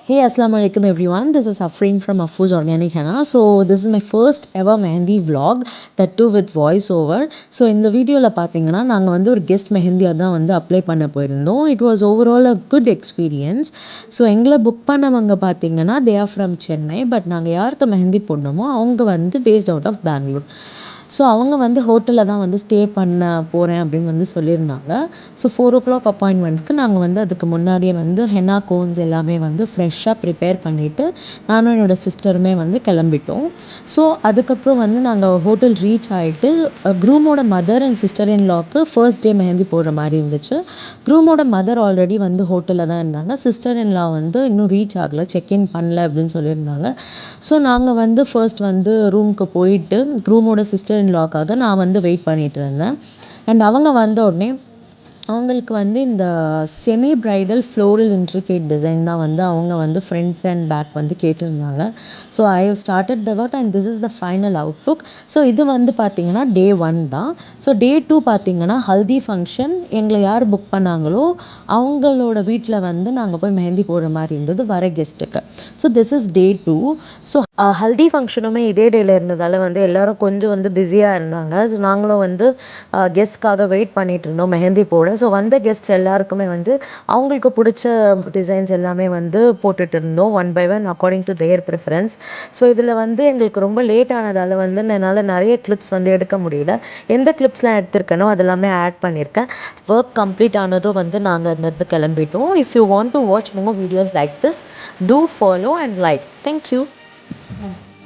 Hey, Assalamu alaikum everyone. This is Afreen from Afoo's Organic Henna. So this is my first ever mehendi vlog, that too with voice over. So இந்த வீடியோவில் பார்த்தீங்கன்னா நாங்கள் வந்து ஒரு guest மெஹந்தியாக தான் வந்து apply பண்ண போயிருந்தோம். It was overall a good experience. So எங்களை புக் பண்ணவங்க பார்த்தீங்கன்னா they are from Chennai. But நாங்கள் யாருக்கு மெஹந்தி போடணுமோ அவங்க வந்து based out of Bangalore. So அவங்க வந்து ஹோட்டலில் தான் வந்து ஸ்டே பண்ண போகிறேன் அப்படின்னு வந்து சொல்லியிருந்தாங்க. ஸோ 4 o'clock அப்பாயின்மெண்ட்க்கு நாங்கள் வந்து அதுக்கு முன்னாடியே வந்து ஹென்னா கோன்ஸ் எல்லாமே வந்து ஃப்ரெஷ்ஷாக ப்ரிப்பேர் பண்ணிவிட்டு நானும் என்னோடய சிஸ்டருமே வந்து கிளம்பிட்டோம். ஸோ அதுக்கப்புறம் வந்து நாங்கள் ஹோட்டல் ரீச் ஆகிட்டு க்ரூமோட மதர் அண்ட் சிஸ்டர் இன் லாக்கு ஃபர்ஸ்ட் டே மெஹந்தி போடுற மாதிரி இருந்துச்சு. க்ரூமோட மதர் ஆல்ரெடி வந்து ஹோட்டலில் தான் இருந்தாங்க. சிஸ்டர் இன் லா வந்து இன்னும் ரீச் ஆகலை, செக்இன் பண்ணல அப்படின்னு சொல்லியிருந்தாங்க. ஸோ நாங்கள் வந்து ஃபர்ஸ்ட் வந்து ரூமுக்கு போயிட்டு க்ரூமோட சிஸ்டர் இன் லாக்காக நான் வந்து வெயிட் பண்ணிகிட்டு இருந்தேன். அண்ட் அவங்க வந்த உடனே அவங்களுக்கு வந்து இந்த semi bridal floral intricate design தான் வந்து அவங்க வந்து ஃப்ரண்ட் அண்ட் பேக் வந்து கேட்டிருந்தாங்க. So I have started the work and this is the final outlook. So இது வந்து பார்த்திங்கன்னா டே 1 தான். ஸோ டே 2 பார்த்திங்கன்னா ஹல்தி ஃபங்க்ஷன். எங்களை யார் புக் பண்ணாங்களோ அவங்களோட வீட்டில் வந்து நாங்கள் போய் மெஹந்தி போடுற மாதிரி இருந்தது வர கெஸ்ட்டுக்கு. So this is day 2. So haldi ஃபங்க்ஷனுமே இதே டேயில் இருந்ததால் வந்து எல்லோரும் கொஞ்சம் வந்து பிஸியாக இருந்தாங்க. ஸோ நாங்களும் வந்து கெஸ்ட்காக வெயிட் பண்ணிகிட்டு இருந்தோம் மெஹந்தி போட. ஸோ வந்த கெஸ்ட்ஸ் எல்லாருக்குமே வந்து அவங்களுக்கு பிடிச்ச டிசைன்ஸ் எல்லாமே வந்து போட்டுட்டு இருந்தோம் one by one according to their preference. So இதில் வந்து எங்களுக்கு ரொம்ப லேட் ஆனதால் வந்து என்னால் நிறைய கிளிப்ஸ் வந்து எடுக்க முடியல. எந்த கிளிப்ஸ்லாம் எடுத்திருக்கேனோ அதெல்லாமே ஆட் பண்ணியிருக்கேன். ஒர்க் கம்ப்ளீட் ஆனதும் வந்து நாங்கள் இருந்து கிளம்பிட்டோம். If you want to watch more videos like this, do follow and like. Thank you.